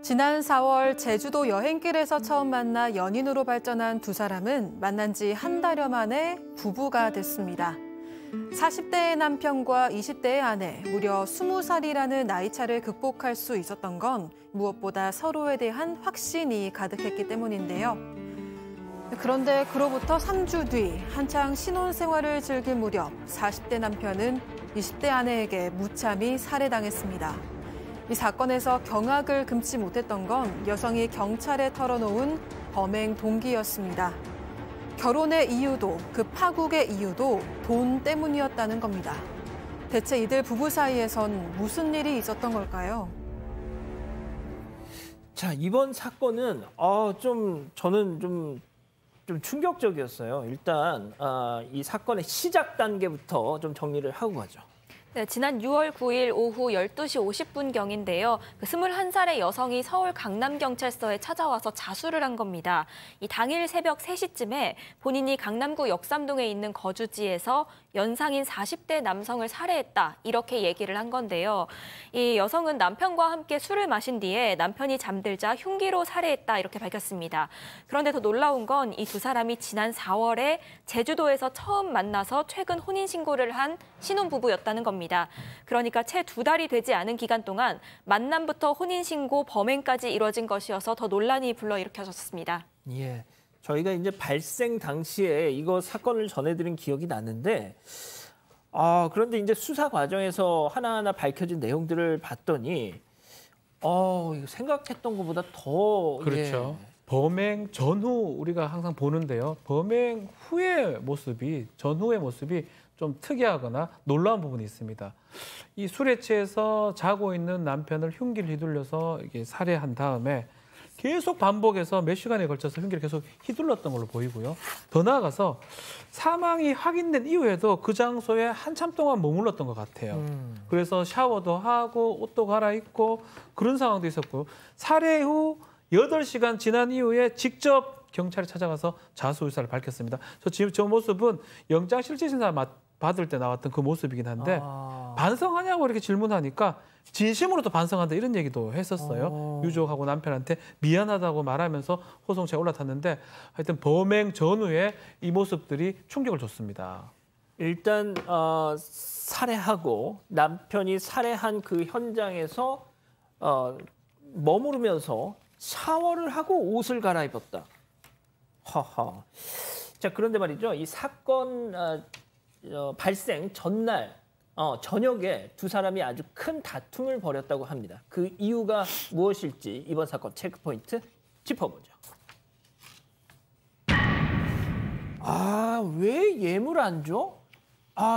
지난 4월 제주도 여행길에서 처음 만나 연인으로 발전한 두 사람은 만난 지 한 달여 만에 부부가 됐습니다. 40대의 남편과 20대의 아내, 무려 20살이라는 나이차를 극복할 수 있었던 건 무엇보다 서로에 대한 확신이 가득했기 때문인데요. 그런데 그로부터 3주 뒤 한창 신혼생활을 즐길 무렵 40대 남편은 20대 아내에게 무참히 살해당했습니다. 이 사건에서 경악을 금치 못했던 건 여성이 경찰에 털어놓은 범행 동기였습니다. 결혼의 이유도 그 파국의 이유도 돈 때문이었다는 겁니다. 대체 이들 부부 사이에선 무슨 일이 있었던 걸까요? 자, 이번 사건은 저는 좀 충격적이었어요. 일단 이 사건의 시작 단계부터 좀 정리를 하고 가죠. 네, 지난 6월 9일 오후 12시 50분경인데요. 21살의 여성이 서울 강남경찰서에 찾아와서 자수를 한 겁니다. 이 당일 새벽 3시쯤에 본인이 강남구 역삼동에 있는 거주지에서 연상인 40대 남성을 살해했다, 이렇게 얘기를 한 건데요. 이 여성은 남편과 함께 술을 마신 뒤에 남편이 잠들자 흉기로 살해했다, 이렇게 밝혔습니다. 그런데 더 놀라운 건 이 두 사람이 지난 4월에 제주도에서 처음 만나서 최근 혼인신고를 한 신혼부부였다는 겁니다. 그러니까 채 2달이 되지 않은 기간 동안 만남부터 혼인신고, 범행까지 이뤄진 것이어서 더 논란이 불러일으켜졌습니다. 예, 저희가 이제 발생 당시에 이거 사건을 전해드린 기억이 나는데 그런데 이제 수사 과정에서 하나하나 밝혀진 내용들을 봤더니 이거 생각했던 것보다 더 그렇죠. 범행 전후 우리가 항상 보는데요. 범행 후의 모습이, 전후의 모습이 좀 특이하거나 놀라운 부분이 있습니다. 이 술에 취해서 자고 있는 남편을 흉기를 휘둘려서 이게 살해한 다음에 계속 반복해서 몇 시간에 걸쳐서 흉기를 계속 휘둘렀던 걸로 보이고요. 더 나아가서 사망이 확인된 이후에도 그 장소에 한참 동안 머물렀던 것 같아요. 그래서 샤워도 하고 옷도 갈아입고 그런 상황도 있었고, 살해 후 8시간 지난 이후에 직접 경찰에 찾아가서 자수 의사를 밝혔습니다. 지금 저 모습은 영장실질심사 받을 때 나왔던 그 모습이긴 한데 반성하냐고 이렇게 질문하니까 진심으로 또 반성한다, 이런 얘기도 했었어요. 유족하고 남편한테 미안하다고 말하면서 호송차에 올라탔는데, 하여튼 범행 전후에 이 모습들이 충격을 줬습니다. 일단 살해하고 남편이 살해한 그 현장에서 머무르면서 샤워를 하고 옷을 갈아입었다. 하하. 자, 그런데 말이죠. 이 사건 발생 전날 저녁에 두 사람이 아주 큰 다툼을 벌였다고 합니다. 그 이유가 무엇일지 이번 사건 체크포인트 짚어보죠. 왜 예물 안 줘?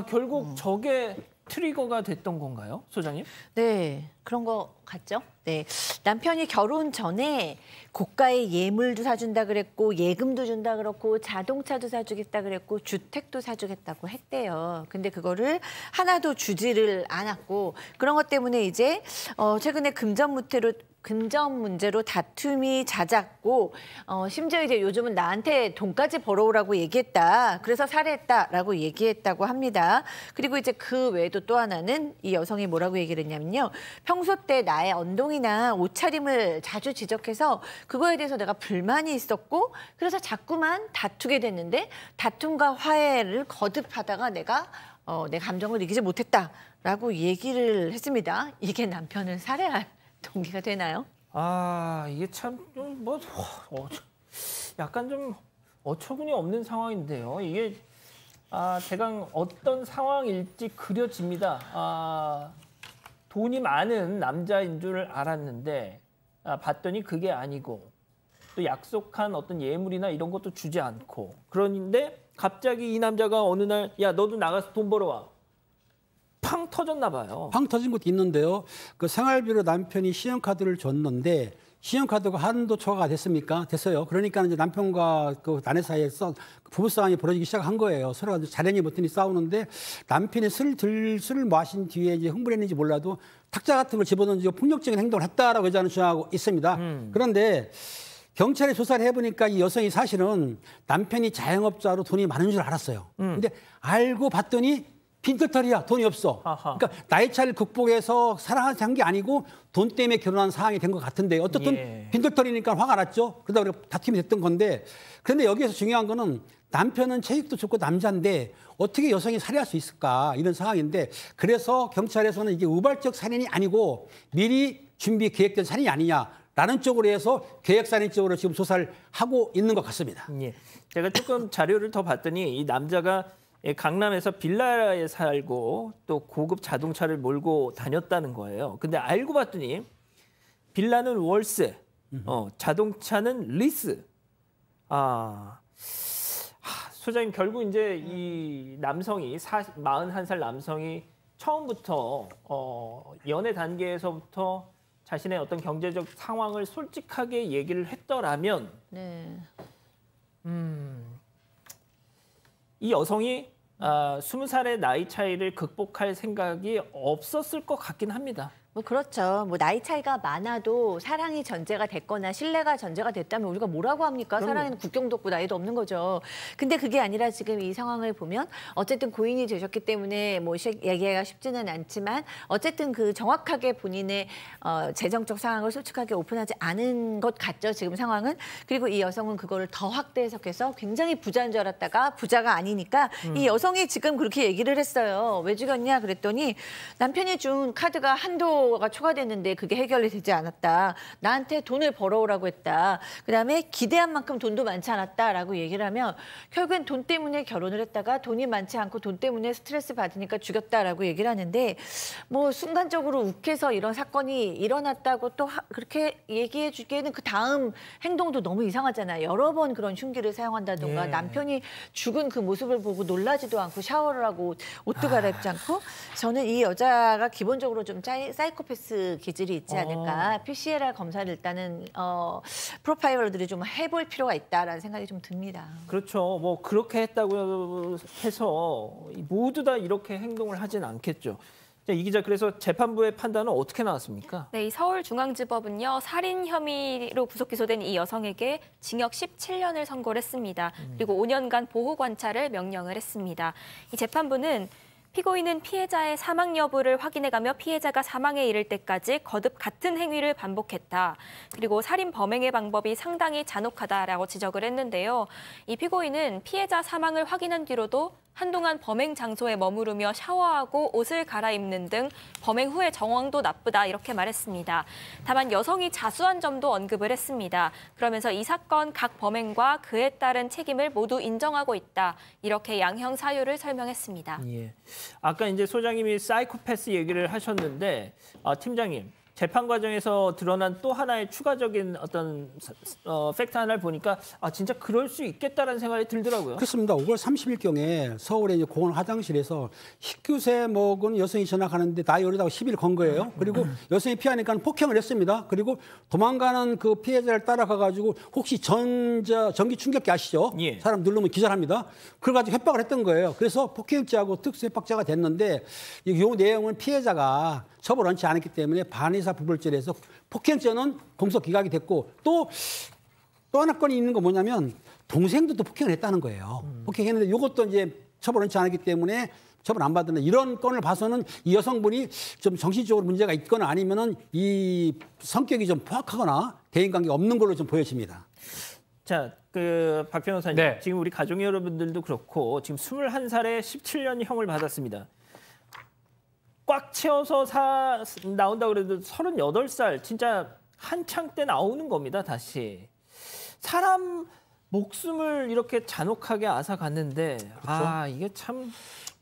결국 저게 트리거가 됐던 건가요, 소장님? 네, 그런 거 같죠? 네, 남편이 결혼 전에 고가의 예물도 사준다 그랬고, 예금도 준다 그랬고, 자동차도 사주겠다 그랬고, 주택도 사주겠다고 했대요. 근데 그거를 하나도 주지를 않았고, 그런 것 때문에 이제 최근에 금전 문제로 다툼이 잦았고, 심지어 이제 요즘은 나한테 돈까지 벌어오라고 얘기했다, 그래서 살해했다라고 얘기했다고 합니다. 그리고 이제 그 외에도 또 하나는 이 여성이 뭐라고 얘기를 했냐면요. 평소 때 나의 언동이나 옷차림을 자주 지적해서 그거에 대해서 내가 불만이 있었고, 그래서 자꾸만 다투게 됐는데, 다툼과 화해를 거듭하다가 내가 내 감정을 이기지 못했다라고 얘기를 했습니다. 이게 남편을 살해할 동기가 되나요? 이게 참 약간 좀 어처구니 없는 상황인데요. 이게 대강 어떤 상황일지 그려집니다. 돈이 많은 남자인 줄 알았는데 봤더니 그게 아니고, 또 약속한 어떤 예물이나 이런 것도 주지 않고, 그런데 갑자기 이 남자가 어느 날 야, 너도 나가서 돈 벌어와. 팡 터졌나 봐요. 팡 터진 것도 있는데요. 그 생활비로 남편이 신용카드를 줬는데 신용카드가 한도 초과가 됐습니까? 됐어요. 그러니까 이제 남편과 그 아내 사이에서 부부싸움이 벌어지기 시작한 거예요. 서로가 자랭이 못하니 싸우는데, 남편이 술을 마신 뒤에 이제 흥분했는지 몰라도 탁자 같은 걸 집어던지고 폭력적인 행동을 했다라고 여자는 주장하고 있습니다. 그런데 경찰이 조사를 해보니까 이 여성이 사실은 남편이 자영업자로 돈이 많은 줄 알았어요. 근데 알고 봤더니 빈털털이야. 돈이 없어. 아하. 그러니까 나이 차를 극복해서 사랑해서 한 게 아니고 돈 때문에 결혼한 상황이 된 것 같은데 어떻든 예. 빈털털이니까 화가 났죠. 그러다 우리가 다툼이 됐던 건데 그런데 여기에서 중요한 거는 남편은 체격도 좋고 남자인데 어떻게 여성이 살해할 수 있을까 이런 상황인데 그래서 경찰에서는 이게 우발적 살인이 아니고 미리 준비 계획된 살인이 아니냐라는 쪽으로 해서 계획살인 쪽으로 지금 조사를 하고 있는 것 같습니다. 예. 제가 조금 자료를 더 봤더니 이 남자가 강남에서 빌라에 살고 또 고급 자동차를 몰고 다녔다는 거예요. 근데 알고 봤더니 빌라는 월세, 자동차는 리스. 소장님 결국 이제 이 남성이 41살 남성이 처음부터 연애 단계에서부터 자신의 어떤 경제적 상황을 솔직하게 얘기를 했더라면 네. 이 여성이 20살의 나이 차이를 극복할 생각이 없었을 것 같긴 합니다. 뭐 그렇죠. 뭐 나이 차이가 많아도 사랑이 전제가 됐거나 신뢰가 전제가 됐다면 우리가 뭐라고 합니까? 그럼요. 사랑에는 국경도 없고 나이도 없는 거죠. 근데 그게 아니라 지금 이 상황을 보면 어쨌든 고인이 되셨기 때문에 뭐 얘기하기가 쉽지는 않지만 어쨌든 그 정확하게 본인의 재정적 상황을 솔직하게 오픈하지 않은 것 같죠. 지금 상황은. 그리고 이 여성은 그거를 더 확대 해석해서 굉장히 부자인 줄 알았다가 부자가 아니니까 이 여성이 지금 그렇게 얘기를 했어요. 왜 죽였냐 그랬더니 남편이 준 카드가 한도가 초과됐는데 그게 해결이 되지 않았다. 나한테 돈을 벌어오라고 했다. 그다음에 기대한 만큼 돈도 많지 않았다라고 얘기를 하면 결국엔 돈 때문에 결혼을 했다가 돈이 많지 않고 돈 때문에 스트레스 받으니까 죽였다라고 얘기를 하는데 뭐 순간적으로 욱해서 이런 사건이 일어났다고 또 그렇게 얘기해 주기에는 그 다음 행동도 너무 이상하잖아요. 여러 번 그런 흉기를 사용한다던가 예. 남편이 죽은 그 모습을 보고 놀라지도 않고 샤워를 하고 옷도 갈아입지 않고 저는 이 여자가 기본적으로 좀 사이코패스 기질이 있지 않을까. PCLR 검사를 일단은 프로파일러들이 좀 해볼 필요가 있다라는 생각이 좀 듭니다. 그렇죠. 뭐 그렇게 했다고 해서 모두 다 이렇게 행동을 하진 않겠죠. 자, 이 기자 그래서 재판부의 판단은 어떻게 나왔습니까? 네, 이 서울중앙지법은요. 살인 혐의로 구속 기소된 이 여성에게 징역 17년을 선고를 했습니다. 그리고 5년간 보호관찰을 명령을 했습니다. 이 재판부는 피고인은 피해자의 사망 여부를 확인해가며 피해자가 사망에 이를 때까지 거듭 같은 행위를 반복했다. 그리고 살인 범행의 방법이 상당히 잔혹하다라고 지적을 했는데요. 이 피고인은 피해자 사망을 확인한 뒤로도 한동안 범행 장소에 머무르며 샤워하고 옷을 갈아입는 등 범행 후의 정황도 나쁘다 이렇게 말했습니다. 다만 여성이 자수한 점도 언급을 했습니다. 그러면서 이 사건 각 범행과 그에 따른 책임을 모두 인정하고 있다. 이렇게 양형 사유를 설명했습니다. 예. 아까 이제 소장님이 사이코패스 얘기를 하셨는데 팀장님 재판 과정에서 드러난 또 하나의 추가적인 어떤 팩트 하나를 보니까 진짜 그럴 수 있겠다라는 생각이 들더라고요. 그렇습니다. 5월 30일경에 서울의 이제 공원 화장실에서 19세 먹은 여성이 전화하는데 나이 어리다고 시비를 건 거예요. 그리고 여성이 피하니까 폭행을 했습니다. 그리고 도망가는 그 피해자를 따라가가지고 혹시 전기 충격기 아시죠? 예. 사람 누르면 기절합니다. 그걸 가지고 협박을 했던 거예요. 그래서 폭행죄하고 특수협박죄가 됐는데 이 내용은 피해자가 처벌 원치 않았기 때문에 반의사 부벌죄에서 폭행죄는 공소 기각이 됐고 또 하나 건이 있는 건 뭐냐면 동생도 또 폭행을 했다는 거예요. 폭행했는데 이것도 이제 처벌 원치 않았기 때문에 처벌 안 받는 이런 건을 봐서는 이 여성분이 좀 정신적으로 문제가 있거나 아니면은 이 성격이 좀 포악하거나 대인관계가 없는 걸로 좀 보여집니다. 자, 박 변호사님, 네. 지금 우리 가족 여러분들도 그렇고 지금 21살에 17년 형을 받았습니다. 꽉 채워서 나온다 그래도 38살 진짜 한창 때 나오는 겁니다. 다시 사람 목숨을 이렇게 잔혹하게 앗아갔는데 이게 참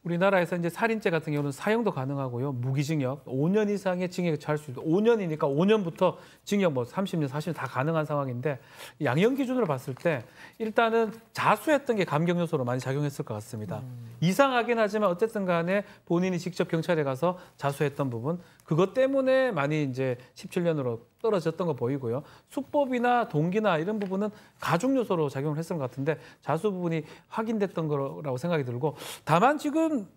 우리나라에서 이제 살인죄 같은 경우는 사형도 가능하고요. 무기징역 5년 이상의 징역에 처할 수 있고 5년이니까 5년부터 징역 30년, 40년 다 가능한 상황인데 양형 기준으로 봤을 때 일단은 자수했던 게 감경 요소로 많이 작용했을 것 같습니다. 이상하긴 하지만 어쨌든 간에 본인이 직접 경찰에 가서 자수했던 부분 그것 때문에 많이 이제 17년으로 떨어졌던 거 보이고요. 수법이나 동기나 이런 부분은 가중 요소로 작용을 했던 것 같은데 자수 부분이 확인됐던 거라고 생각이 들고 다만 지금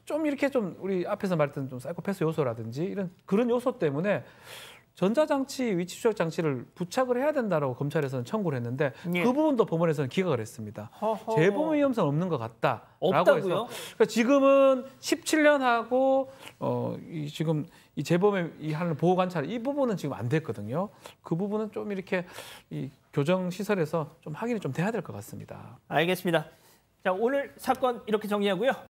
좀 이렇게 좀 우리 앞에서 말했던 좀 사이코패스 요소라든지 이런 그런 요소 때문에 전자장치 위치 추적 장치를 부착을 해야 된다라고 검찰에서는 청구를 했는데 예. 그 부분도 법원에서는 기각을 했습니다. 허허. 재범 위험성은 없는 것 같다라고 없다고요? 해서 그러니까 지금은 17년하고 지금 이 재범의 이 하는 보호 관찰 이 부분은 지금 안 됐거든요. 그 부분은 좀 이렇게 이 교정 시설에서 좀 확인이 좀 돼야 될 것 같습니다. 알겠습니다. 자, 오늘 사건 이렇게 정리하고요.